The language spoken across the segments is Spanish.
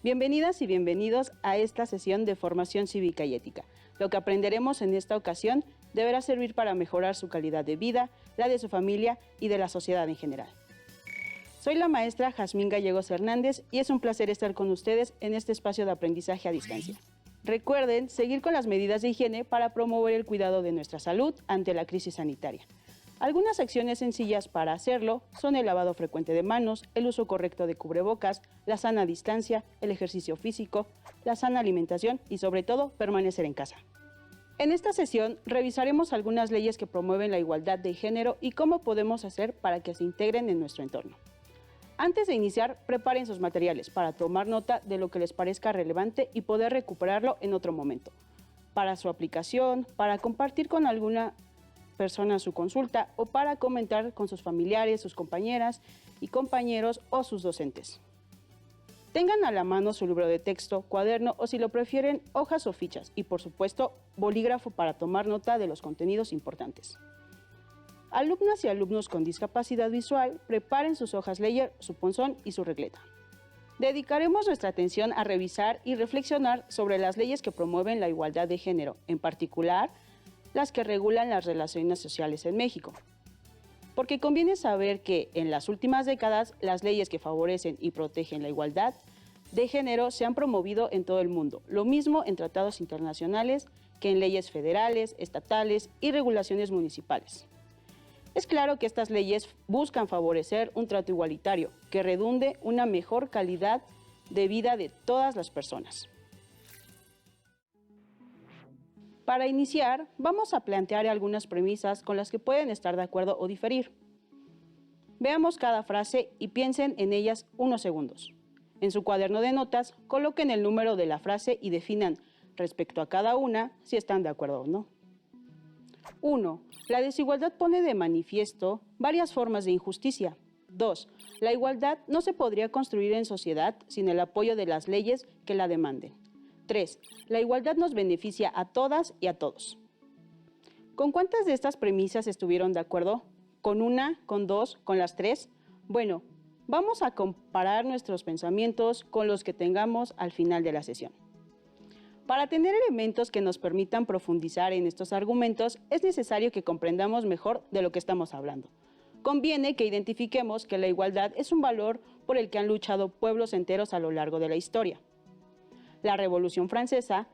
Bienvenidas y bienvenidos a esta sesión de formación cívica y ética. Lo que aprenderemos en esta ocasión deberá servir para mejorar su calidad de vida, la de su familia y de la sociedad en general. Soy la maestra Jazmín Gallegos Hernández y es un placer estar con ustedes en este espacio de aprendizaje a distancia. Recuerden seguir con las medidas de higiene para promover el cuidado de nuestra salud ante la crisis sanitaria. Algunas acciones sencillas para hacerlo son el lavado frecuente de manos, el uso correcto de cubrebocas, la sana distancia, el ejercicio físico, la sana alimentación y sobre todo permanecer en casa. En esta sesión revisaremos algunas leyes que promueven la igualdad de género y cómo podemos hacer para que se integren en nuestro entorno. Antes de iniciar, preparen sus materiales para tomar nota de lo que les parezca relevante y poder recuperarlo en otro momento, para su aplicación, para compartir con alguna persona su consulta o para comentar con sus familiares, sus compañeras y compañeros o sus docentes. Tengan a la mano su libro de texto, cuaderno o si lo prefieren, hojas o fichas y por supuesto bolígrafo para tomar nota de los contenidos importantes. Alumnas y alumnos con discapacidad visual, preparen sus hojas Ledger, su punzón y su regleta. Dedicaremos nuestra atención a revisar y reflexionar sobre las leyes que promueven la igualdad de género, en particular, las que regulan las relaciones sociales en México. Porque conviene saber que en las últimas décadas las leyes que favorecen y protegen la igualdad de género se han promovido en todo el mundo, lo mismo en tratados internacionales que en leyes federales, estatales y regulaciones municipales. Es claro que estas leyes buscan favorecer un trato igualitario que redunde una mejor calidad de vida de todas las personas. Para iniciar, vamos a plantear algunas premisas con las que pueden estar de acuerdo o diferir. Veamos cada frase y piensen en ellas unos segundos. En su cuaderno de notas, coloquen el número de la frase y definan respecto a cada una si están de acuerdo o no. 1. La desigualdad pone de manifiesto varias formas de injusticia. 2. La igualdad no se podría construir en sociedad sin el apoyo de las leyes que la demanden. 3. La igualdad nos beneficia a todas y a todos. ¿Con cuántas de estas premisas estuvieron de acuerdo? ¿Con una? ¿Con dos? ¿Con las tres? Bueno, vamos a comparar nuestros pensamientos con los que tengamos al final de la sesión. Para tener elementos que nos permitan profundizar en estos argumentos, es necesario que comprendamos mejor de lo que estamos hablando. Conviene que identifiquemos que la igualdad es un valor por el que han luchado pueblos enteros a lo largo de la historia. La Revolución Francesa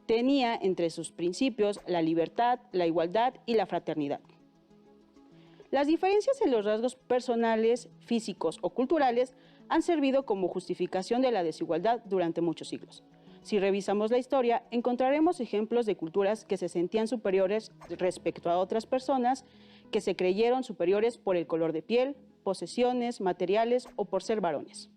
tenía entre sus principios la libertad, la igualdad y la fraternidad. Las diferencias en los rasgos personales, físicos o culturales han servido como justificación de la desigualdad durante muchos siglos. Si revisamos la historia, encontraremos ejemplos de culturas que se sentían superiores respecto a otras personas, que se creyeron superiores por el color de piel, posesiones, materiales o por ser varones.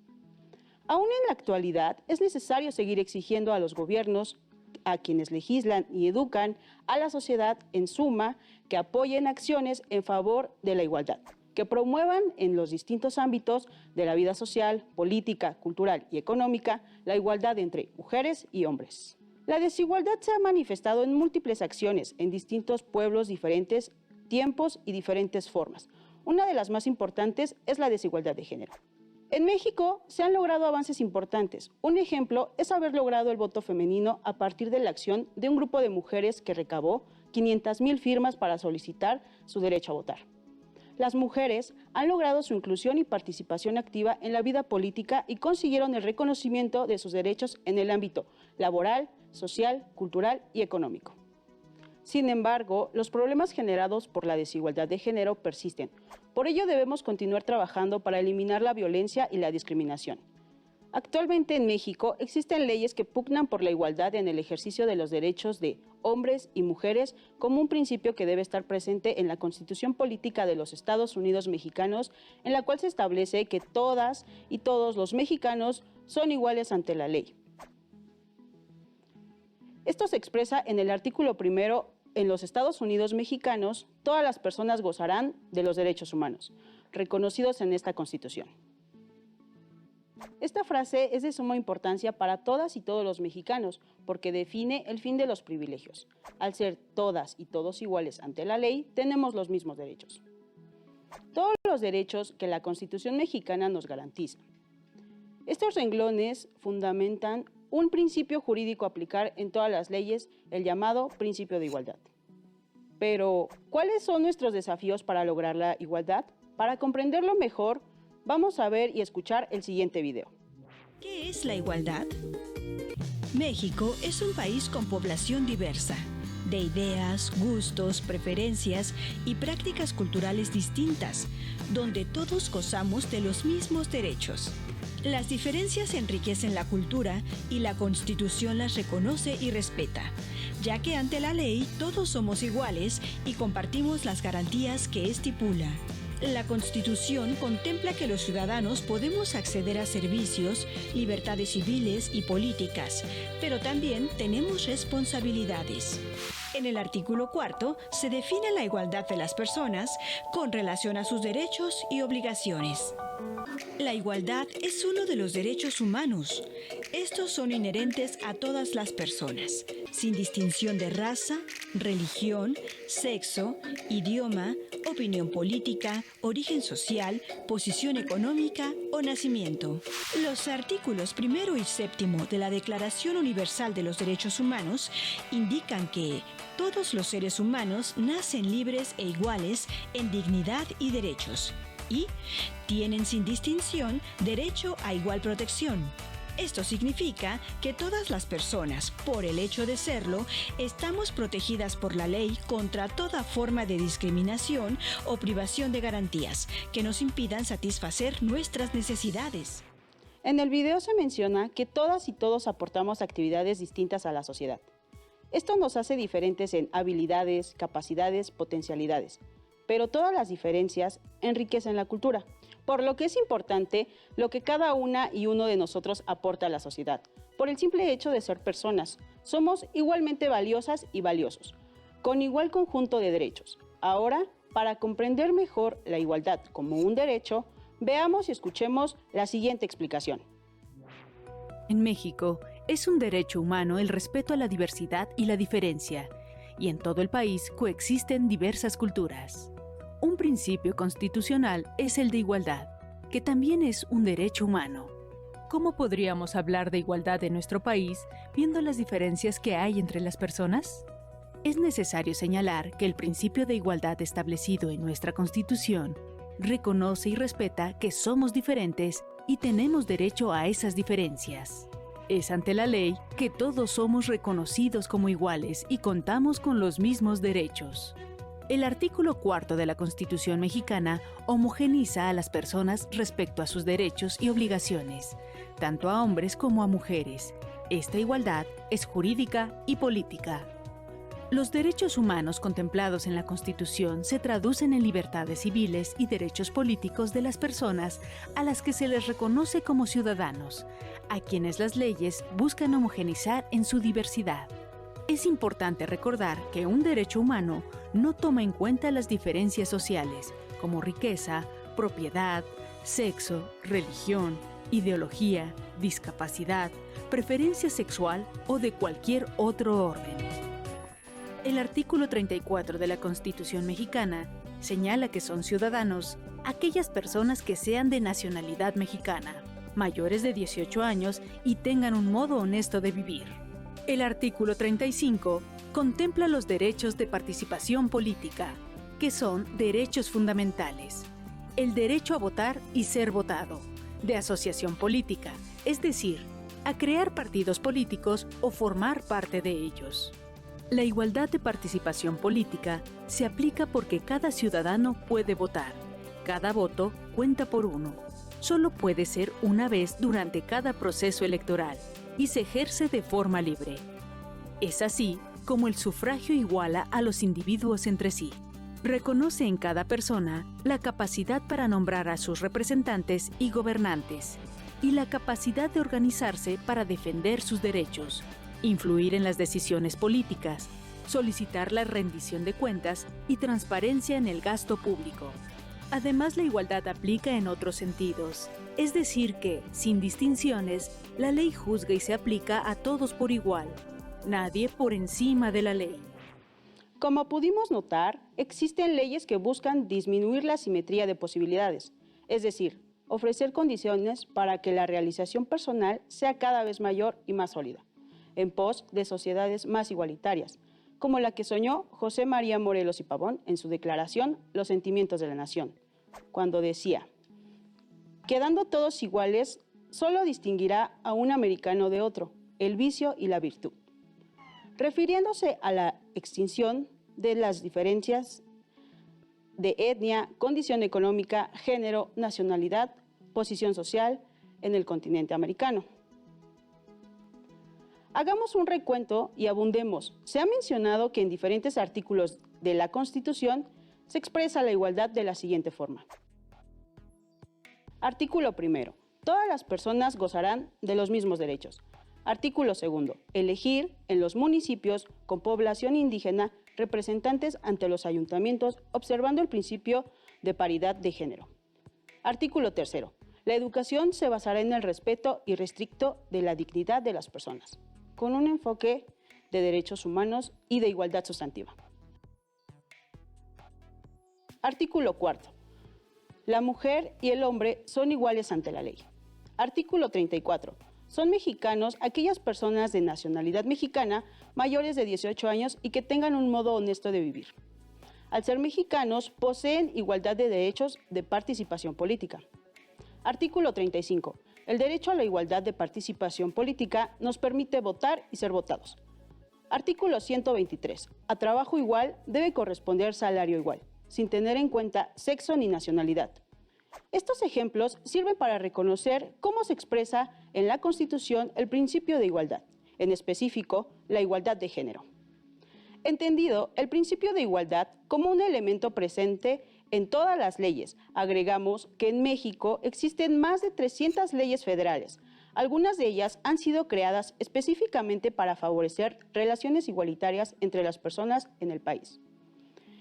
Aún en la actualidad, es necesario seguir exigiendo a los gobiernos, a quienes legislan y educan, a la sociedad en suma, que apoyen acciones en favor de la igualdad, que promuevan en los distintos ámbitos de la vida social, política, cultural y económica la igualdad entre mujeres y hombres. La desigualdad se ha manifestado en múltiples acciones en distintos pueblos, diferentes tiempos y diferentes formas. Una de las más importantes es la desigualdad de género. En México se han logrado avances importantes. Un ejemplo es haber logrado el voto femenino a partir de la acción de un grupo de mujeres que recabó 500,000 firmas para solicitar su derecho a votar. Las mujeres han logrado su inclusión y participación activa en la vida política y consiguieron el reconocimiento de sus derechos en el ámbito laboral, social, cultural y económico. Sin embargo, los problemas generados por la desigualdad de género persisten. Por ello debemos continuar trabajando para eliminar la violencia y la discriminación. Actualmente en México existen leyes que pugnan por la igualdad en el ejercicio de los derechos de hombres y mujeres como un principio que debe estar presente en la Constitución Política de los Estados Unidos Mexicanos, en la cual se establece que todas y todos los mexicanos son iguales ante la ley. Esto se expresa en el artículo 1. En los Estados Unidos Mexicanos, todas las personas gozarán de los derechos humanos, reconocidos en esta Constitución. Esta frase es de suma importancia para todas y todos los mexicanos porque define el fin de los privilegios. Al ser todas y todos iguales ante la ley, tenemos los mismos derechos. Todos los derechos que la Constitución mexicana nos garantiza. Estos renglones fundamentan un principio jurídico a aplicar en todas las leyes, el llamado principio de igualdad. Pero, ¿cuáles son nuestros desafíos para lograr la igualdad? Para comprenderlo mejor, vamos a ver y escuchar el siguiente video. ¿Qué es la igualdad? México es un país con población diversa, de ideas, gustos, preferencias y prácticas culturales distintas, donde todos gozamos de los mismos derechos. Las diferencias enriquecen la cultura y la Constitución las reconoce y respeta, ya que ante la ley todos somos iguales y compartimos las garantías que estipula. La Constitución contempla que los ciudadanos podemos acceder a servicios, libertades civiles y políticas, pero también tenemos responsabilidades. En el artículo 4 se define la igualdad de las personas con relación a sus derechos y obligaciones. La igualdad es uno de los derechos humanos. Estos son inherentes a todas las personas, sin distinción de raza, religión, sexo, idioma, opinión política, origen social, posición económica o nacimiento. Los artículos 1 y 7 de la Declaración Universal de los Derechos Humanos indican que todos los seres humanos nacen libres e iguales en dignidad y derechos, y tienen sin distinción derecho a igual protección. Esto significa que todas las personas, por el hecho de serlo, estamos protegidas por la ley contra toda forma de discriminación o privación de garantías que nos impidan satisfacer nuestras necesidades. En el video se menciona que todas y todos aportamos actividades distintas a la sociedad. Esto nos hace diferentes en habilidades, capacidades, potencialidades, pero todas las diferencias enriquecen la cultura, por lo que es importante lo que cada una y uno de nosotros aporta a la sociedad. Por el simple hecho de ser personas, somos igualmente valiosas y valiosos, con igual conjunto de derechos. Ahora, para comprender mejor la igualdad como un derecho, veamos y escuchemos la siguiente explicación. En México, es un derecho humano el respeto a la diversidad y la diferencia, y en todo el país coexisten diversas culturas. Un principio constitucional es el de igualdad, que también es un derecho humano. ¿Cómo podríamos hablar de igualdad en nuestro país viendo las diferencias que hay entre las personas? Es necesario señalar que el principio de igualdad establecido en nuestra Constitución reconoce y respeta que somos diferentes y tenemos derecho a esas diferencias. Es ante la ley que todos somos reconocidos como iguales y contamos con los mismos derechos. El artículo 4 de la Constitución mexicana homogeniza a las personas respecto a sus derechos y obligaciones, tanto a hombres como a mujeres. Esta igualdad es jurídica y política. Los derechos humanos contemplados en la Constitución se traducen en libertades civiles y derechos políticos de las personas a las que se les reconoce como ciudadanos, a quienes las leyes buscan homogeneizar en su diversidad. Es importante recordar que un derecho humano no toma en cuenta las diferencias sociales, como riqueza, propiedad, sexo, religión, ideología, discapacidad, preferencia sexual o de cualquier otro orden. El artículo 34 de la Constitución mexicana señala que son ciudadanos aquellas personas que sean de nacionalidad mexicana, mayores de 18 años y tengan un modo honesto de vivir. El artículo 35 contempla los derechos de participación política, que son derechos fundamentales. El derecho a votar y ser votado, de asociación política, es decir, a crear partidos políticos o formar parte de ellos. La igualdad de participación política se aplica porque cada ciudadano puede votar. Cada voto cuenta por uno. Solo puede ser una vez durante cada proceso electoral y se ejerce de forma libre. Es así como el sufragio iguala a los individuos entre sí. Reconoce en cada persona la capacidad para nombrar a sus representantes y gobernantes, y la capacidad de organizarse para defender sus derechos, influir en las decisiones políticas, solicitar la rendición de cuentas y transparencia en el gasto público. Además, la igualdad aplica en otros sentidos, es decir que, sin distinciones, la ley juzga y se aplica a todos por igual, nadie por encima de la ley. Como pudimos notar, existen leyes que buscan disminuir la asimetría de posibilidades, es decir, ofrecer condiciones para que la realización personal sea cada vez mayor y más sólida, en pos de sociedades más igualitarias, como la que soñó José María Morelos y Pavón en su declaración Los sentimientos de la nación, cuando decía: quedando todos iguales, solo distinguirá a un americano de otro, el vicio y la virtud, refiriéndose a la extinción de las diferencias de etnia, condición económica, género, nacionalidad, posición social en el continente americano. Hagamos un recuento y abundemos. Se ha mencionado que en diferentes artículos de la Constitución se expresa la igualdad de la siguiente forma. Artículo 1. Todas las personas gozarán de los mismos derechos. Artículo 2. Elegir en los municipios con población indígena representantes ante los ayuntamientos, observando el principio de paridad de género. Artículo 3. La educación se basará en el respeto irrestricto de la dignidad de las personas, con un enfoque de derechos humanos y de igualdad sustantiva. Artículo 4. La mujer y el hombre son iguales ante la ley. Artículo 34. Son mexicanos aquellas personas de nacionalidad mexicana mayores de 18 años y que tengan un modo honesto de vivir. Al ser mexicanos, poseen igualdad de derechos de participación política. Artículo 35. El derecho a la igualdad de participación política nos permite votar y ser votados. Artículo 123. A trabajo igual debe corresponder salario igual, sin tener en cuenta sexo ni nacionalidad. Estos ejemplos sirven para reconocer cómo se expresa en la Constitución el principio de igualdad, en específico, la igualdad de género. Entendido el principio de igualdad como un elemento presente en todas las leyes, agregamos que en México existen más de 300 leyes federales. Algunas de ellas han sido creadas específicamente para favorecer relaciones igualitarias entre las personas en el país,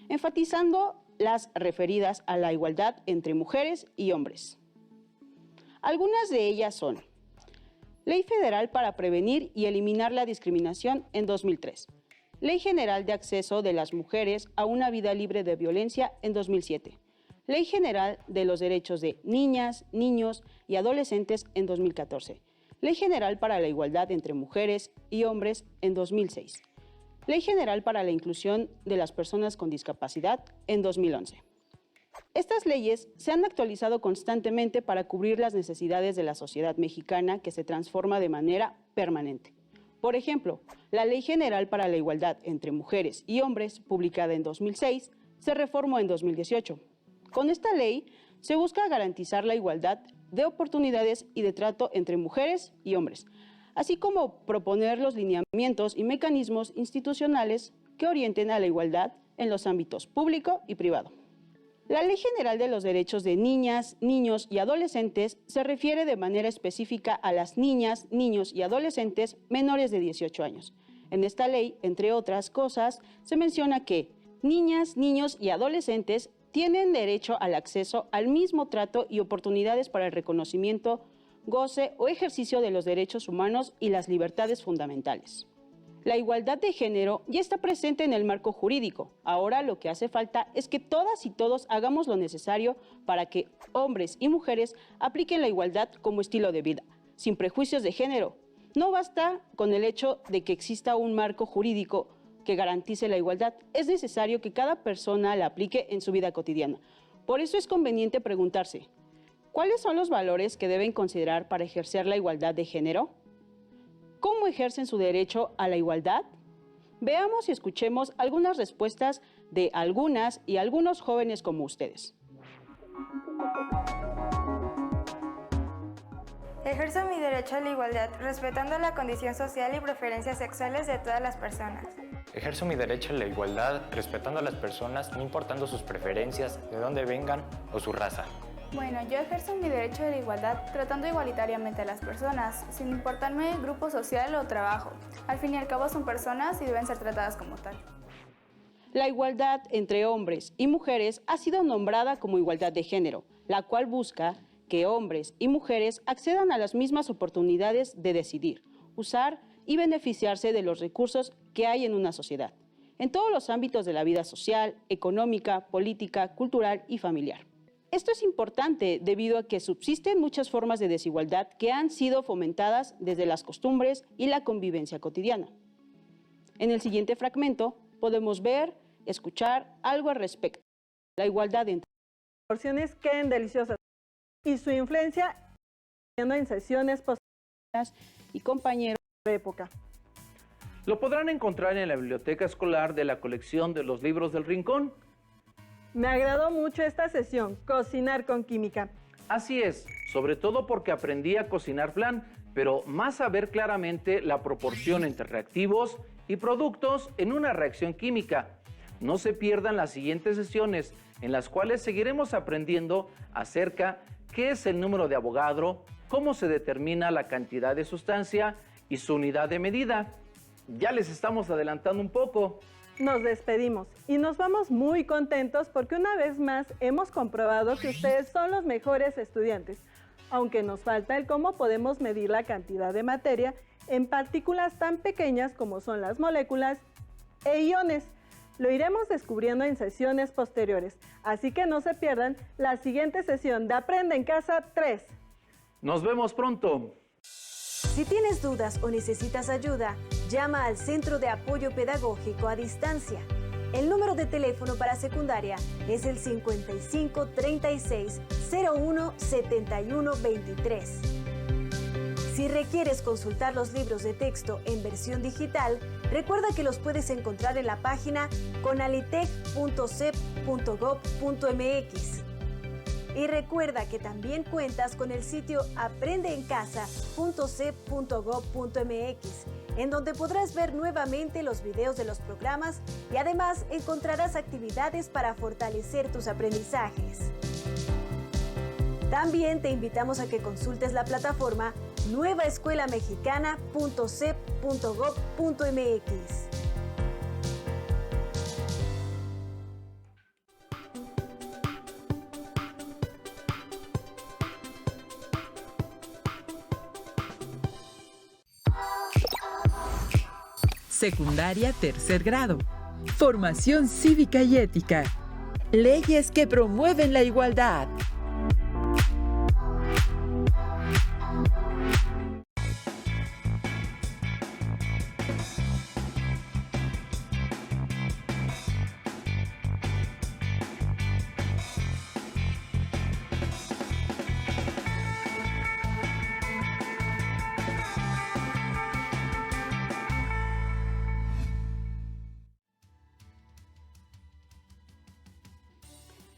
enfatizando las referidas a la igualdad entre mujeres y hombres. Algunas de ellas son: Ley Federal para Prevenir y Eliminar la Discriminación en 2003, Ley General de Acceso de las Mujeres a una Vida Libre de Violencia en 2007, Ley General de los Derechos de Niñas, Niños y Adolescentes en 2014, Ley General para la Igualdad entre Mujeres y Hombres en 2006, Ley General para la Inclusión de las Personas con Discapacidad en 2011. Estas leyes se han actualizado constantemente para cubrir las necesidades de la sociedad mexicana que se transforma de manera permanente. Por ejemplo, la Ley General para la Igualdad entre Mujeres y Hombres, publicada en 2006, se reformó en 2018. Con esta ley se busca garantizar la igualdad de oportunidades y de trato entre mujeres y hombres, así como proponer los lineamientos y mecanismos institucionales que orienten a la igualdad en los ámbitos público y privado. La Ley General de los Derechos de Niñas, Niños y Adolescentes se refiere de manera específica a las niñas, niños y adolescentes menores de 18 años. En esta ley, entre otras cosas, se menciona que niñas, niños y adolescentes tienen derecho al acceso al mismo trato y oportunidades para el reconocimiento, goce o ejercicio de los derechos humanos y las libertades fundamentales. La igualdad de género ya está presente en el marco jurídico. Ahora lo que hace falta es que todas y todos hagamos lo necesario para que hombres y mujeres apliquen la igualdad como estilo de vida, sin prejuicios de género. No basta con el hecho de que exista un marco jurídico que garantice la igualdad. Es necesario que cada persona la aplique en su vida cotidiana. Por eso es conveniente preguntarse: ¿cuáles son los valores que deben considerar para ejercer la igualdad de género? ¿Cómo ejercen su derecho a la igualdad? Veamos y escuchemos algunas respuestas de algunas y algunos jóvenes como ustedes. Ejerzo mi derecho a la igualdad, respetando la condición social y preferencias sexuales de todas las personas. Ejerzo mi derecho a la igualdad, respetando a las personas, no importando sus preferencias, de dónde vengan o su raza. Bueno, yo ejerzo mi derecho de la igualdad tratando igualitariamente a las personas, sin importarme grupo social o trabajo. Al fin y al cabo son personas y deben ser tratadas como tal. La igualdad entre hombres y mujeres ha sido nombrada como igualdad de género, la cual busca que hombres y mujeres accedan a las mismas oportunidades de decidir, usar y beneficiarse de los recursos que hay en una sociedad, en todos los ámbitos de la vida social, económica, política, cultural y familiar. Esto es importante debido a que subsisten muchas formas de desigualdad que han sido fomentadas desde las costumbres y la convivencia cotidiana. En el siguiente fragmento podemos ver, escuchar algo al respecto. La igualdad entre porciones queden deliciosas y su influencia en sesiones posteriores y compañeros de época. Lo podrán encontrar en la biblioteca escolar de la colección de los libros del Rincón. Me agradó mucho esta sesión, Cocinar con Química. Así es, sobre todo porque aprendí a cocinar flan, pero más a ver claramente la proporción entre reactivos y productos en una reacción química. No se pierdan las siguientes sesiones, en las cuales seguiremos aprendiendo acerca qué es el número de Avogadro, cómo se determina la cantidad de sustancia y su unidad de medida. Ya les estamos adelantando un poco. Nos despedimos y nos vamos muy contentos porque una vez más hemos comprobado que ustedes son los mejores estudiantes, aunque nos falta el cómo podemos medir la cantidad de materia en partículas tan pequeñas como son las moléculas e iones. Lo iremos descubriendo en sesiones posteriores, así que no se pierdan la siguiente sesión de Aprende en Casa 3. Nos vemos pronto. Si tienes dudas o necesitas ayuda, llama al Centro de Apoyo Pedagógico a Distancia. El número de teléfono para secundaria es el 55 36 01 71 23. Si requieres consultar los libros de texto en versión digital, recuerda que los puedes encontrar en la página conalitec.cep.gov.mx. Y recuerda que también cuentas con el sitio aprendeencasa.cep.gov.mx, en donde podrás ver nuevamente los videos de los programas y además encontrarás actividades para fortalecer tus aprendizajes. También te invitamos a que consultes la plataforma nuevaescuelamexicana.cep.gov.mx. Secundaria tercer grado. Formación cívica y ética. Leyes que promueven la igualdad.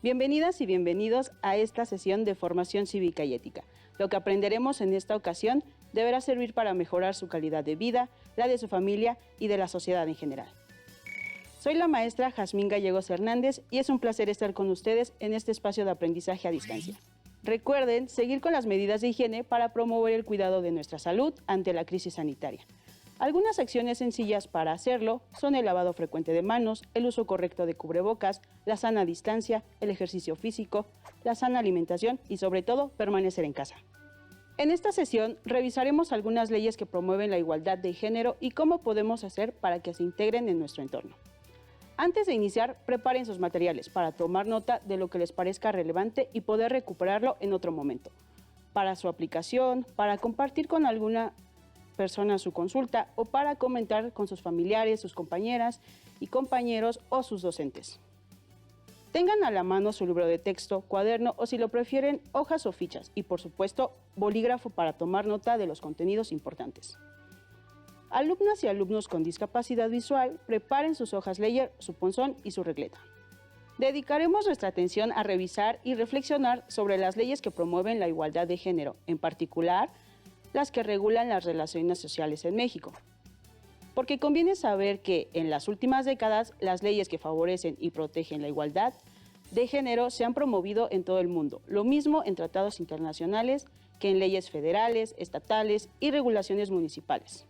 Bienvenidas y bienvenidos a esta sesión de formación cívica y ética. Lo que aprenderemos en esta ocasión deberá servir para mejorar su calidad de vida, la de su familia y de la sociedad en general. Soy la maestra Jazmín Gallegos Hernández y es un placer estar con ustedes en este espacio de aprendizaje a distancia. Recuerden seguir con las medidas de higiene para promover el cuidado de nuestra salud ante la crisis sanitaria. Algunas acciones sencillas para hacerlo son el lavado frecuente de manos, el uso correcto de cubrebocas, la sana distancia, el ejercicio físico, la sana alimentación y sobre todo permanecer en casa. En esta sesión revisaremos algunas leyes que promueven la igualdad de género y cómo podemos hacer para que se integren en nuestro entorno. Antes de iniciar, preparen sus materiales para tomar nota de lo que les parezca relevante y poder recuperarlo en otro momento, para su aplicación, para compartir con alguna persona su consulta o para comentar con sus familiares, sus compañeras y compañeros o sus docentes. Tengan a la mano su libro de texto, cuaderno o si lo prefieren, hojas o fichas y por supuesto bolígrafo para tomar nota de los contenidos importantes. Alumnas y alumnos con discapacidad visual, preparen sus hojas Ledger, su punzón y su regleta. Dedicaremos nuestra atención a revisar y reflexionar sobre las leyes que promueven la igualdad de género, en particular las que regulan las relaciones sociales en México. Porque conviene saber que en las últimas décadas las leyes que favorecen y protegen la igualdad de género se han promovido en todo el mundo, lo mismo en tratados internacionales que en leyes federales, estatales y regulaciones municipales.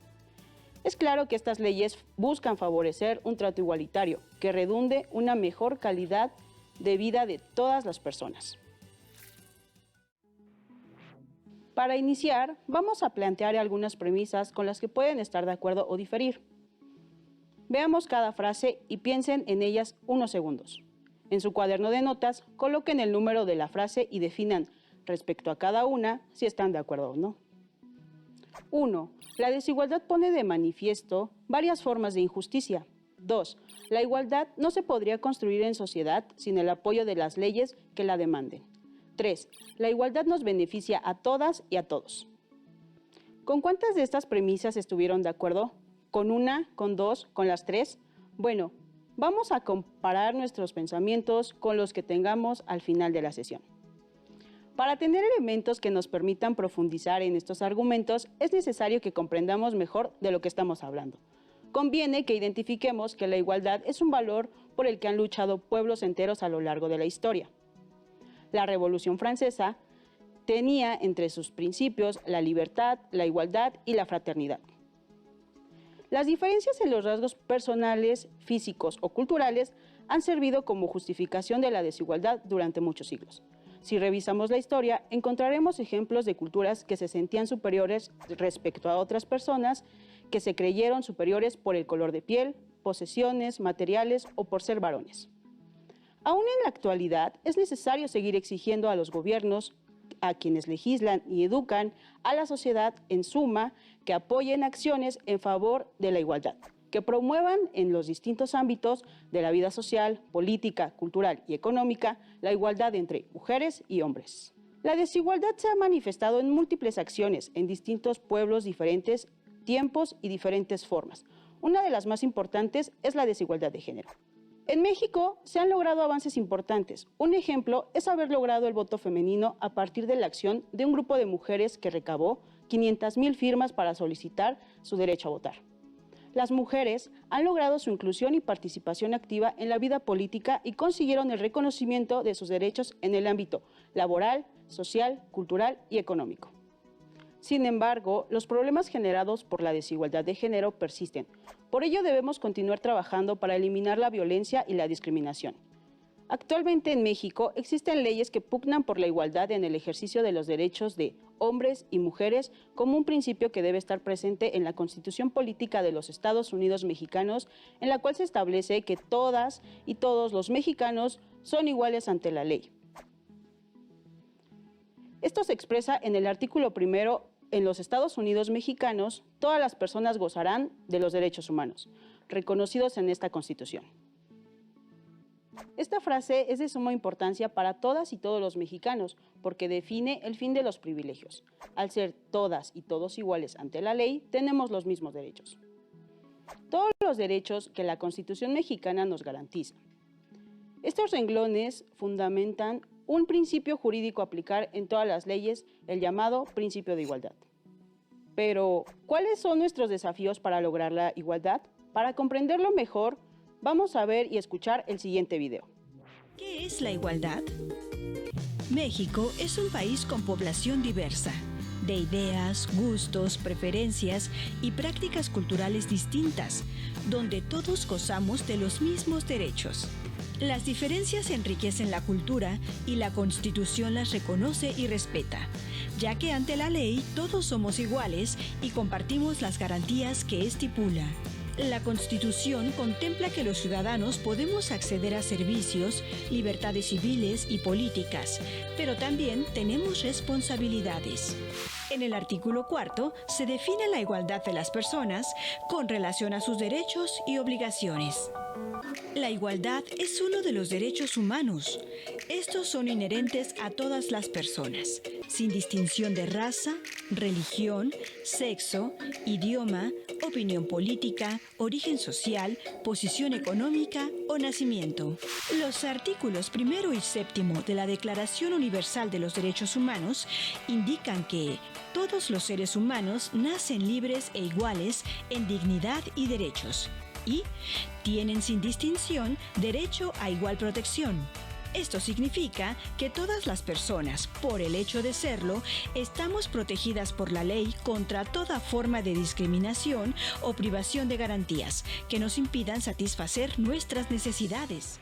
Es claro que estas leyes buscan favorecer un trato igualitario que redunde una mejor calidad de vida de todas las personas. Para iniciar, vamos a plantear algunas premisas con las que pueden estar de acuerdo o diferir. Veamos cada frase y piensen en ellas unos segundos. En su cuaderno de notas, coloquen el número de la frase y definan respecto a cada una si están de acuerdo o no. 1. La desigualdad pone de manifiesto varias formas de injusticia. 2. La igualdad no se podría construir en sociedad sin el apoyo de las leyes que la demanden. 3. La igualdad nos beneficia a todas y a todos. ¿Con cuántas de estas premisas estuvieron de acuerdo? ¿Con una? ¿Con dos? ¿Con las tres? Bueno, vamos a comparar nuestros pensamientos con los que tengamos al final de la sesión. Para tener elementos que nos permitan profundizar en estos argumentos, es necesario que comprendamos mejor de lo que estamos hablando. Conviene que identifiquemos que la igualdad es un valor por el que han luchado pueblos enteros a lo largo de la historia. La Revolución Francesa tenía entre sus principios la libertad, la igualdad y la fraternidad. Las diferencias en los rasgos personales, físicos o culturales han servido como justificación de la desigualdad durante muchos siglos. Si revisamos la historia, encontraremos ejemplos de culturas que se sentían superiores respecto a otras personas, que se creyeron superiores por el color de piel, posesiones, materiales o por ser varones. Aún en la actualidad, es necesario seguir exigiendo a los gobiernos, a quienes legislan y educan, a la sociedad en suma, que apoyen acciones en favor de la igualdad, que promuevan en los distintos ámbitos de la vida social, política, cultural y económica la igualdad entre mujeres y hombres. La desigualdad se ha manifestado en múltiples acciones, en distintos pueblos, diferentes tiempos y diferentes formas. Una de las más importantes es la desigualdad de género. En México se han logrado avances importantes. Un ejemplo es haber logrado el voto femenino a partir de la acción de un grupo de mujeres que recabó 500,000 firmas para solicitar su derecho a votar. Las mujeres han logrado su inclusión y participación activa en la vida política y consiguieron el reconocimiento de sus derechos en el ámbito laboral, social, cultural y económico. Sin embargo, los problemas generados por la desigualdad de género persisten. Por ello debemos continuar trabajando para eliminar la violencia y la discriminación. Actualmente en México existen leyes que pugnan por la igualdad en el ejercicio de los derechos de hombres y mujeres como un principio que debe estar presente en la Constitución Política de los Estados Unidos Mexicanos, en la cual se establece que todas y todos los mexicanos son iguales ante la ley. Esto se expresa en el artículo 1. En los Estados Unidos mexicanos, todas las personas gozarán de los derechos humanos, reconocidos en esta Constitución. Esta frase es de suma importancia para todas y todos los mexicanos, porque define el fin de los privilegios. Al ser todas y todos iguales ante la ley, tenemos los mismos derechos. Todos los derechos que la Constitución mexicana nos garantiza. Estos renglones fundamentan un principio jurídico a aplicar en todas las leyes, el llamado principio de igualdad. Pero, ¿cuáles son nuestros desafíos para lograr la igualdad? Para comprenderlo mejor, vamos a ver y escuchar el siguiente video. ¿Qué es la igualdad? México es un país con población diversa, de ideas, gustos, preferencias y prácticas culturales distintas, donde todos gozamos de los mismos derechos. Las diferencias enriquecen la cultura y la Constitución las reconoce y respeta, ya que ante la ley todos somos iguales y compartimos las garantías que estipula. La Constitución contempla que los ciudadanos podemos acceder a servicios, libertades civiles y políticas, pero también tenemos responsabilidades. En el artículo 4 se define la igualdad de las personas con relación a sus derechos y obligaciones. La igualdad es uno de los derechos humanos. Estos son inherentes a todas las personas, sin distinción de raza, religión, sexo, idioma, opinión política, origen social, posición económica o nacimiento. Los artículos 1 y 7 de la Declaración Universal de los Derechos Humanos indican que todos los seres humanos nacen libres e iguales en dignidad y derechos, y tienen sin distinción derecho a igual protección. Esto significa que todas las personas, por el hecho de serlo, estamos protegidas por la ley contra toda forma de discriminación o privación de garantías que nos impidan satisfacer nuestras necesidades.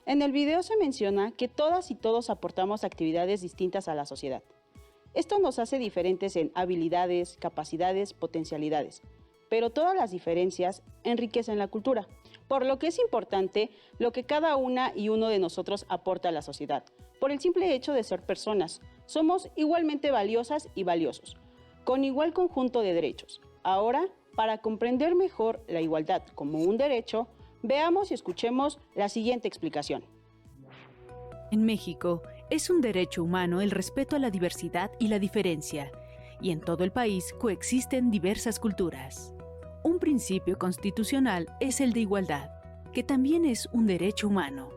En el video se menciona que todas y todos aportamos actividades distintas a la sociedad. Esto nos hace diferentes en habilidades, capacidades, potencialidades. Pero todas las diferencias enriquecen la cultura, por lo que es importante lo que cada una y uno de nosotros aporta a la sociedad. Por el simple hecho de ser personas, somos igualmente valiosas y valiosos, con igual conjunto de derechos. Ahora, para comprender mejor la igualdad como un derecho, veamos y escuchemos la siguiente explicación. En México, es un derecho humano el respeto a la diversidad y la diferencia, y en todo el país coexisten diversas culturas. Un principio constitucional es el de igualdad, que también es un derecho humano.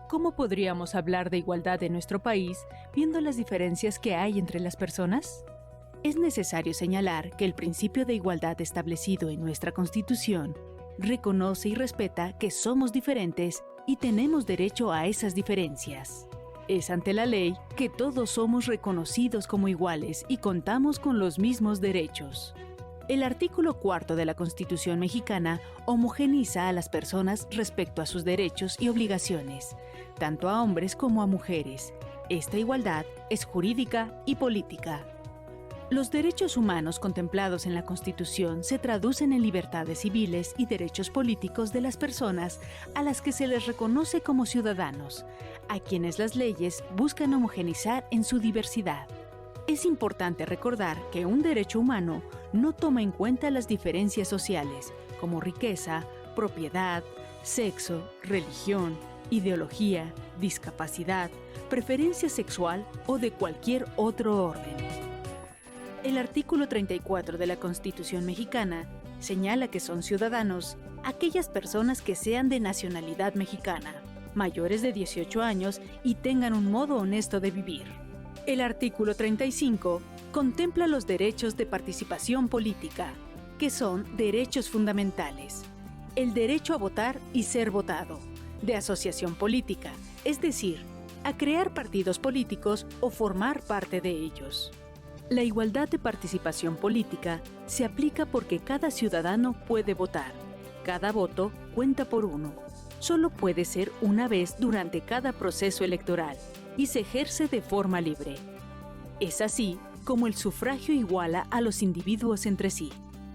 ¿Cómo podríamos hablar de igualdad en nuestro país viendo las diferencias que hay entre las personas? Es necesario señalar que el principio de igualdad establecido en nuestra Constitución reconoce y respeta que somos diferentes y tenemos derecho a esas diferencias. Es ante la ley que todos somos reconocidos como iguales y contamos con los mismos derechos. El artículo 4 de la Constitución mexicana homogeneiza a las personas respecto a sus derechos y obligaciones, tanto a hombres como a mujeres. Esta igualdad es jurídica y política. Los derechos humanos contemplados en la Constitución se traducen en libertades civiles y derechos políticos de las personas a las que se les reconoce como ciudadanos, a quienes las leyes buscan homogeneizar en su diversidad. Es importante recordar que un derecho humano no toma en cuenta las diferencias sociales, como riqueza, propiedad, sexo, religión, ideología, discapacidad, preferencia sexual o de cualquier otro orden. El artículo 34 de la Constitución mexicana señala que son ciudadanos aquellas personas que sean de nacionalidad mexicana, mayores de 18 años y tengan un modo honesto de vivir. El artículo 35 contempla los derechos de participación política, que son derechos fundamentales. El derecho a votar y ser votado, de asociación política, es decir, a crear partidos políticos o formar parte de ellos. La igualdad de participación política se aplica porque cada ciudadano puede votar. Cada voto cuenta por uno. Solo puede ser una vez durante cada proceso electoral y se ejerce de forma libre. Es así como el sufragio iguala a los individuos entre sí.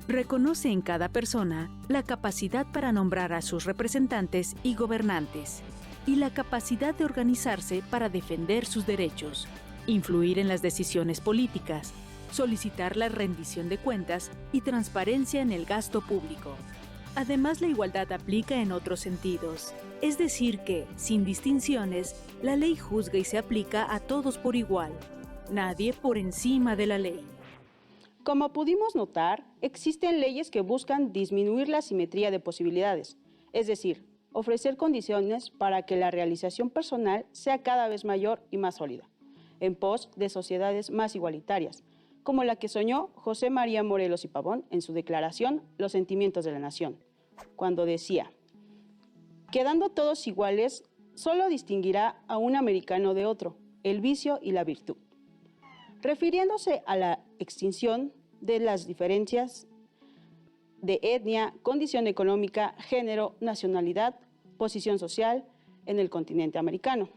Reconoce en cada persona la capacidad para nombrar a sus representantes y gobernantes y la capacidad de organizarse para defender sus derechos, influir en las decisiones políticas, solicitar la rendición de cuentas y transparencia en el gasto público. Además, la igualdad aplica en otros sentidos, es decir que, sin distinciones, la ley juzga y se aplica a todos por igual, nadie por encima de la ley. Como pudimos notar, existen leyes que buscan disminuir la asimetría de posibilidades, es decir, ofrecer condiciones para que la realización personal sea cada vez mayor y más sólida, en pos de sociedades más igualitarias, como la que soñó José María Morelos y Pavón en su declaración Los sentimientos de la nación, cuando decía: quedando todos iguales, solo distinguirá a un americano de otro, el vicio y la virtud, refiriéndose a la extinción de las diferencias de etnia, condición económica, género, nacionalidad, posición social en el continente americano.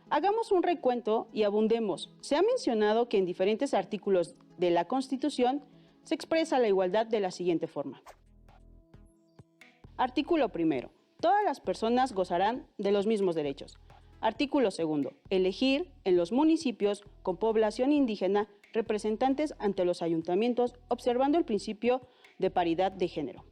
Hagamos un recuento y abundemos. Se ha mencionado que en diferentes artículos de la Constitución se expresa la igualdad de la siguiente forma. Artículo 1. Todas las personas gozarán de los mismos derechos. Artículo 2. Elegir en los municipios con población indígena representantes ante los ayuntamientos observando el principio de paridad de género.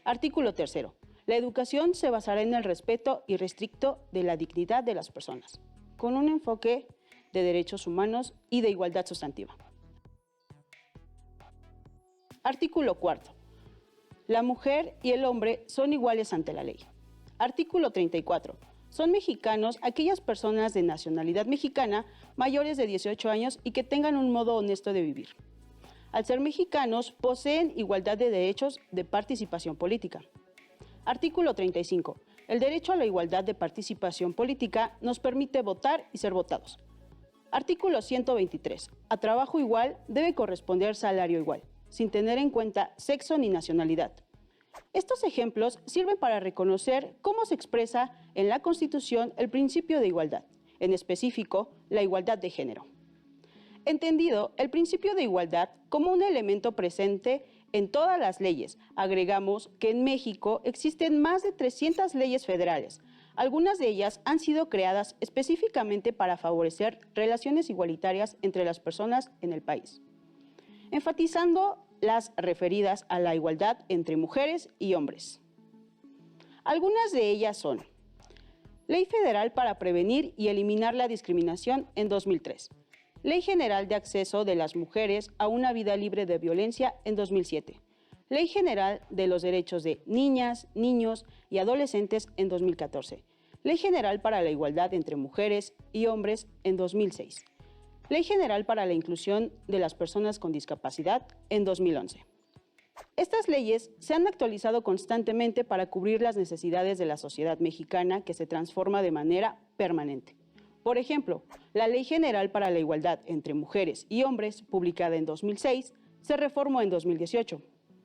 Artículo 3. La educación se basará en el respeto irrestricto de la dignidad de las personas, con un enfoque de derechos humanos y de igualdad sustantiva. Artículo 4. La mujer y el hombre son iguales ante la ley. Artículo 34. Son mexicanos aquellas personas de nacionalidad mexicana mayores de 18 años y que tengan un modo honesto de vivir. Al ser mexicanos, poseen igualdad de derechos de participación política. Artículo 35. El derecho a la igualdad de participación política nos permite votar y ser votados. Artículo 123. A trabajo igual debe corresponder salario igual, sin tener en cuenta sexo ni nacionalidad. Estos ejemplos sirven para reconocer cómo se expresa en la Constitución el principio de igualdad, en específico, la igualdad de género. Entendido el principio de igualdad como un elemento presente en todas las leyes. Agregamos que en México existen más de 300 leyes federales. Algunas de ellas han sido creadas específicamente para favorecer relaciones igualitarias entre las personas en el país, enfatizando las referidas a la igualdad entre mujeres y hombres. Algunas de ellas son: Ley Federal para Prevenir y Eliminar la Discriminación en 2003, Ley General de Acceso de las Mujeres a una Vida Libre de Violencia en 2007, Ley General de los Derechos de Niñas, Niños y Adolescentes en 2014, Ley General para la Igualdad entre Mujeres y Hombres en 2006, Ley General para la Inclusión de las Personas con Discapacidad en 2011. Estas leyes se han actualizado constantemente para cubrir las necesidades de la sociedad mexicana, que se transforma de manera permanente. Por ejemplo, la Ley General para la Igualdad entre Mujeres y Hombres, publicada en 2006, se reformó en 2018.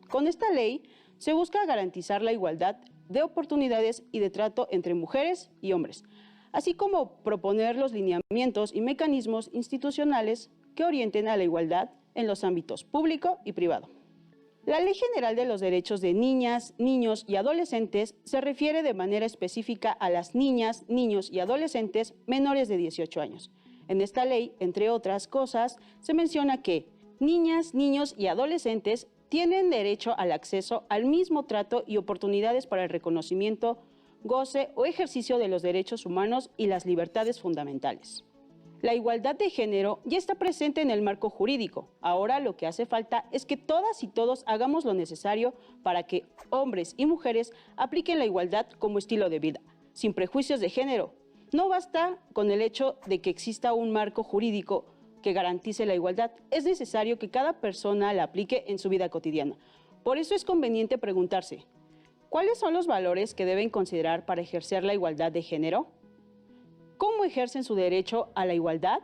Con esta ley se busca garantizar la igualdad de oportunidades y de trato entre mujeres y hombres, así como proponer los lineamientos y mecanismos institucionales que orienten a la igualdad en los ámbitos público y privado. La Ley General de los Derechos de Niñas, Niños y Adolescentes se refiere de manera específica a las niñas, niños y adolescentes menores de 18 años. En esta ley, entre otras cosas, se menciona que niñas, niños y adolescentes tienen derecho al acceso al mismo trato y oportunidades para el reconocimiento, goce o ejercicio de los derechos humanos y las libertades fundamentales. La igualdad de género ya está presente en el marco jurídico. Ahora lo que hace falta es que todas y todos hagamos lo necesario para que hombres y mujeres apliquen la igualdad como estilo de vida, sin prejuicios de género. No basta con el hecho de que exista un marco jurídico que garantice la igualdad. Es necesario que cada persona la aplique en su vida cotidiana. Por eso es conveniente preguntarse: ¿cuáles son los valores que deben considerar para ejercer la igualdad de género? ¿Cómo ejercen su derecho a la igualdad?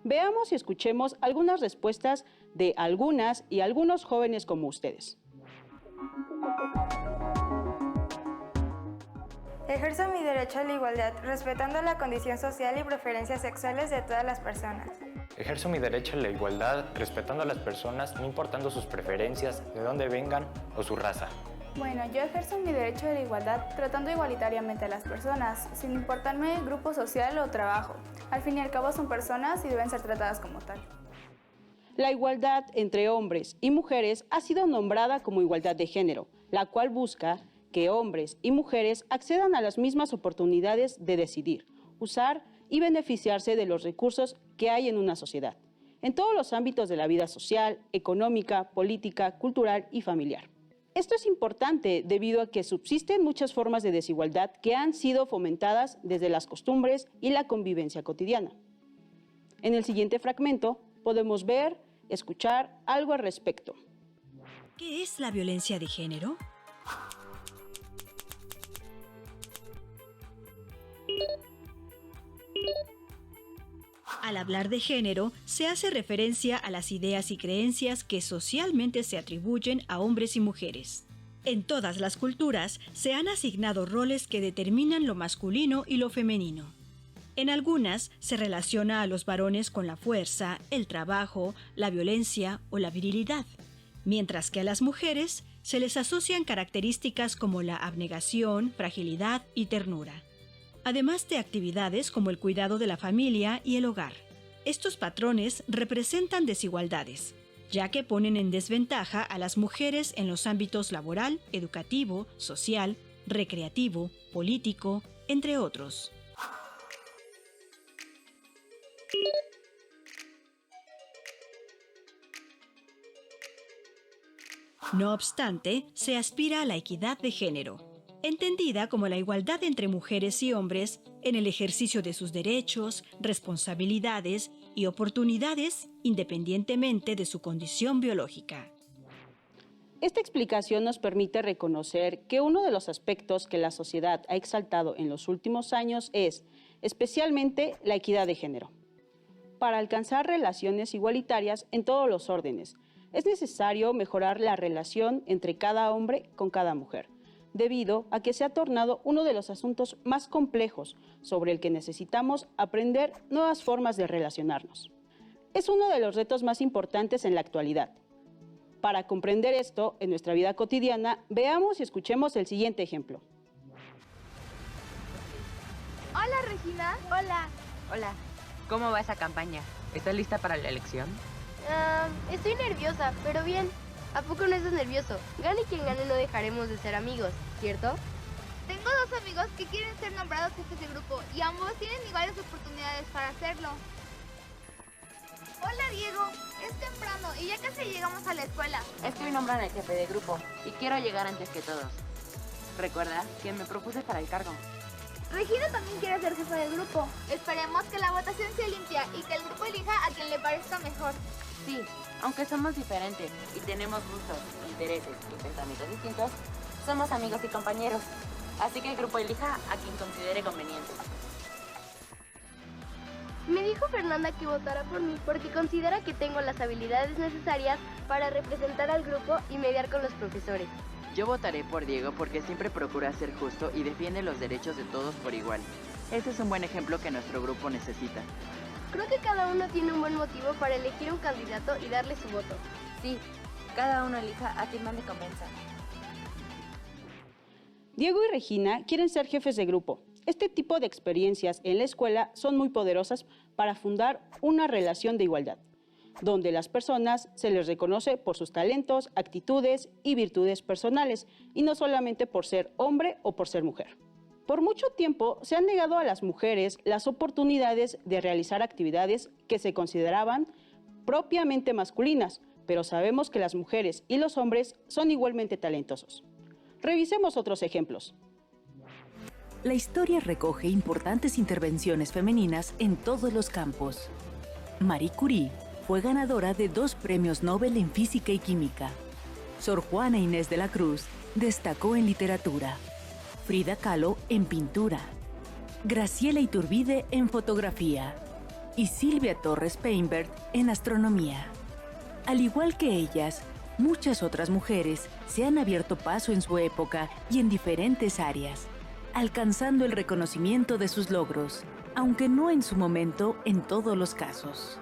Veamos y escuchemos algunas respuestas de algunas y algunos jóvenes como ustedes. Ejerzo mi derecho a la igualdad, respetando la condición social y preferencias sexuales de todas las personas. Ejerzo mi derecho a la igualdad respetando a las personas, no importando sus preferencias, de dónde vengan o su raza. Bueno, yo ejerzo mi derecho de la igualdad tratando igualitariamente a las personas, sin importarme grupo social o trabajo. Al fin y al cabo son personas y deben ser tratadas como tal. La igualdad entre hombres y mujeres ha sido nombrada como igualdad de género, la cual busca que hombres y mujeres accedan a las mismas oportunidades de decidir, usar y beneficiarse de los recursos que hay en una sociedad, en todos los ámbitos de la vida social, económica, política, cultural y familiar. Esto es importante debido a que subsisten muchas formas de desigualdad que han sido fomentadas desde las costumbres y la convivencia cotidiana. En el siguiente fragmento podemos ver, escuchar algo al respecto. ¿Qué es la violencia de género? Al hablar de género, se hace referencia a las ideas y creencias que socialmente se atribuyen a hombres y mujeres. En todas las culturas se han asignado roles que determinan lo masculino y lo femenino. En algunas se relaciona a los varones con la fuerza, el trabajo, la violencia o la virilidad, mientras que a las mujeres se les asocian características como la abnegación, fragilidad y ternura, además de actividades como el cuidado de la familia y el hogar. Estos patrones representan desigualdades, ya que ponen en desventaja a las mujeres en los ámbitos laboral, educativo, social, recreativo, político, entre otros. No obstante, se aspira a la equidad de género, entendida como la igualdad entre mujeres y hombres en el ejercicio de sus derechos, responsabilidades y oportunidades independientemente de su condición biológica. Esta explicación nos permite reconocer que uno de los aspectos que la sociedad ha exaltado en los últimos años es, especialmente, la equidad de género. Para alcanzar relaciones igualitarias en todos los órdenes, es necesario mejorar la relación entre cada hombre con cada mujer, debido a que se ha tornado uno de los asuntos más complejos sobre el que necesitamos aprender nuevas formas de relacionarnos. Es uno de los retos más importantes en la actualidad. Para comprender esto en nuestra vida cotidiana, veamos y escuchemos el siguiente ejemplo. Hola, Regina. Hola. Hola. ¿Cómo va esa campaña? ¿Estás lista para la elección? Estoy nerviosa, pero bien. ¿A poco no estás nervioso? Gane quien gane, no dejaremos de ser amigos, ¿cierto? Tengo dos amigos que quieren ser nombrados jefes de grupo y ambos tienen iguales oportunidades para hacerlo. Hola, Diego. Es temprano y ya casi llegamos a la escuela. Es que hoy nombran al jefe de grupo y quiero llegar antes que todos. Recuerda que me propuse para el cargo. Regina también quiere ser jefa de grupo. Esperemos que la votación sea limpia y que el grupo elija a quien le parezca mejor. Sí, aunque somos diferentes y tenemos gustos, intereses y pensamientos distintos, somos amigos y compañeros. Así que el grupo elija a quien considere conveniente. Me dijo Fernanda que votara por mí porque considera que tengo las habilidades necesarias para representar al grupo y mediar con los profesores. Yo votaré por Diego porque siempre procura ser justo y defiende los derechos de todos por igual. Ese es un buen ejemplo que nuestro grupo necesita. Creo que cada uno tiene un buen motivo para elegir un candidato y darle su voto. Sí, cada uno elija a quien más le convenza. Diego y Regina quieren ser jefes de grupo. Este tipo de experiencias en la escuela son muy poderosas para fundar una relación de igualdad, donde las personas se les reconoce por sus talentos, actitudes y virtudes personales, y no solamente por ser hombre o por ser mujer. Por mucho tiempo se han negado a las mujeres las oportunidades de realizar actividades que se consideraban propiamente masculinas, pero sabemos que las mujeres y los hombres son igualmente talentosos. Revisemos otros ejemplos. La historia recoge importantes intervenciones femeninas en todos los campos. Marie Curie fue ganadora de 2 premios Nobel en física y química. Sor Juana Inés de la Cruz destacó en literatura. Frida Kahlo en pintura. Graciela Iturbide en fotografía. Y Silvia Torres Peinbert en astronomía. Al igual que ellas, muchas otras mujeres se han abierto paso en su época y en diferentes áreas, alcanzando el reconocimiento de sus logros, aunque no en su momento en todos los casos.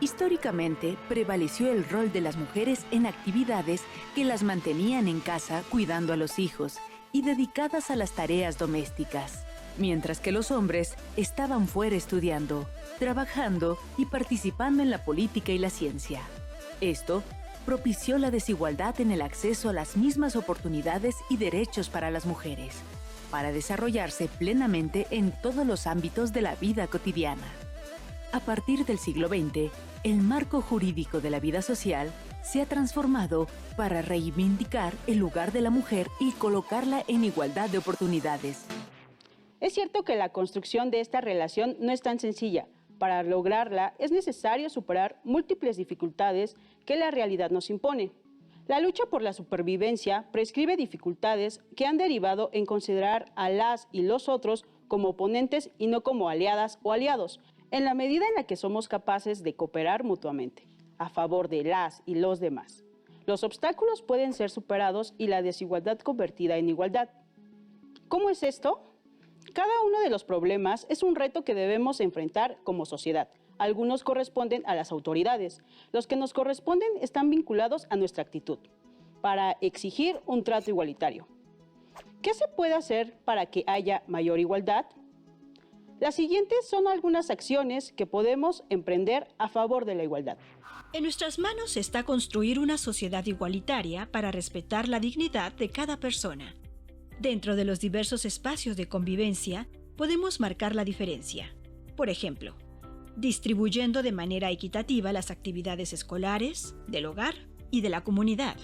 Históricamente, prevaleció el rol de las mujeres en actividades que las mantenían en casa cuidando a los hijos y dedicadas a las tareas domésticas, mientras que los hombres estaban fuera estudiando, trabajando y participando en la política y la ciencia. Esto propició la desigualdad en el acceso a las mismas oportunidades y derechos para las mujeres, para desarrollarse plenamente en todos los ámbitos de la vida cotidiana. A partir del siglo XX, el marco jurídico de la vida social se ha transformado para reivindicar el lugar de la mujer y colocarla en igualdad de oportunidades. Es cierto que la construcción de esta relación no es tan sencilla. Para lograrla es necesario superar múltiples dificultades que la realidad nos impone. La lucha por la supervivencia prescribe dificultades que han derivado en considerar a las y los otros como oponentes y no como aliadas o aliados, en la medida en la que somos capaces de cooperar mutuamente, a favor de las y los demás. Los obstáculos pueden ser superados y la desigualdad convertida en igualdad. ¿Cómo es esto? Cada uno de los problemas es un reto que debemos enfrentar como sociedad. Algunos corresponden a las autoridades. Los que nos corresponden están vinculados a nuestra actitud, para exigir un trato igualitario. ¿Qué se puede hacer para que haya mayor igualdad? Las siguientes son algunas acciones que podemos emprender a favor de la igualdad. En nuestras manos está construir una sociedad igualitaria para respetar la dignidad de cada persona. Dentro de los diversos espacios de convivencia, podemos marcar la diferencia. Por ejemplo, distribuyendo de manera equitativa las actividades escolares, del hogar y de la comunidad.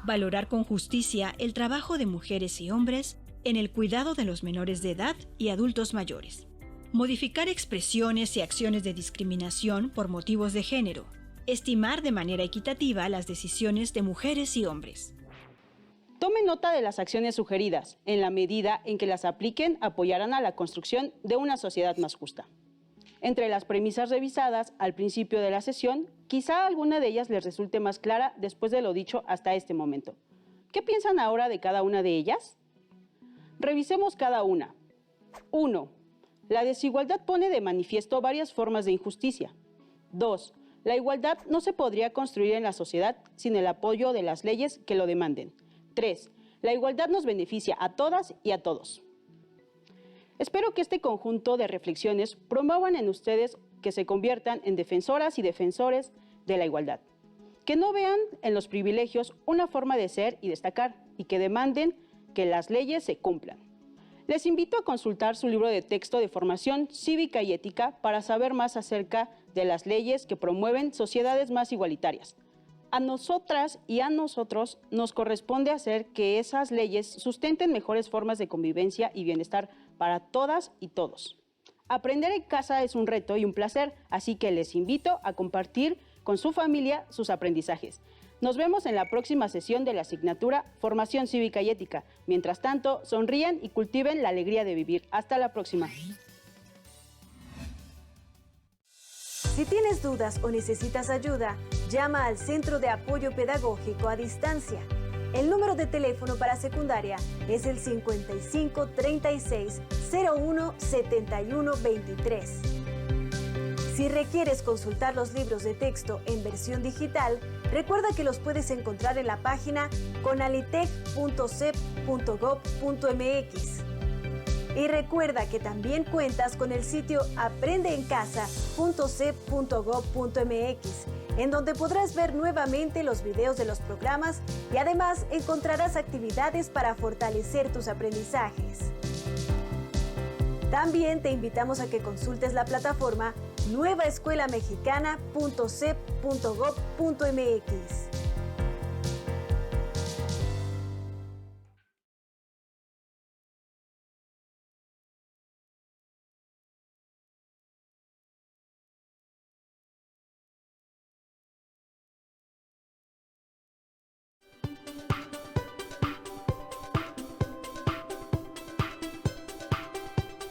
Valorar con justicia el trabajo de mujeres y hombres en el cuidado de los menores de edad y adultos mayores. Modificar expresiones y acciones de discriminación por motivos de género. Estimar de manera equitativa las decisiones de mujeres y hombres. Tome nota de las acciones sugeridas. En la medida en que las apliquen, apoyarán a la construcción de una sociedad más justa. Entre las premisas revisadas al principio de la sesión, quizá alguna de ellas les resulte más clara después de lo dicho hasta este momento. ¿Qué piensan ahora de cada una de ellas? Revisemos cada una. 1. La desigualdad pone de manifiesto varias formas de injusticia. 2. La igualdad no se podría construir en la sociedad sin el apoyo de las leyes que lo demanden. 3. La igualdad nos beneficia a todas y a todos. Espero que este conjunto de reflexiones promuevan en ustedes que se conviertan en defensoras y defensores de la igualdad, que no vean en los privilegios una forma de ser y destacar, y que demanden que las leyes se cumplan. Les invito a consultar su libro de texto de formación cívica y ética para saber más acerca de las leyes que promueven sociedades más igualitarias. A nosotras y a nosotros nos corresponde hacer que esas leyes sustenten mejores formas de convivencia y bienestar para todas y todos. Aprender en casa es un reto y un placer, así que les invito a compartir con su familia sus aprendizajes. Nos vemos en la próxima sesión de la asignatura Formación Cívica y Ética. Mientras tanto, sonrían y cultiven la alegría de vivir. Hasta la próxima. Si tienes dudas o necesitas ayuda, llama al Centro de Apoyo Pedagógico a Distancia. El número de teléfono para secundaria es el 55 36 01 71 23. Si requieres consultar los libros de texto en versión digital, recuerda que los puedes encontrar en la página conalitec.cep.gov.mx. Y recuerda que también cuentas con el sitio aprendeencasa.cep.gov.mx, en donde podrás ver nuevamente los videos de los programas y además encontrarás actividades para fortalecer tus aprendizajes. También te invitamos a que consultes la plataforma nuevaescuelamexicana.cep.gov.mx.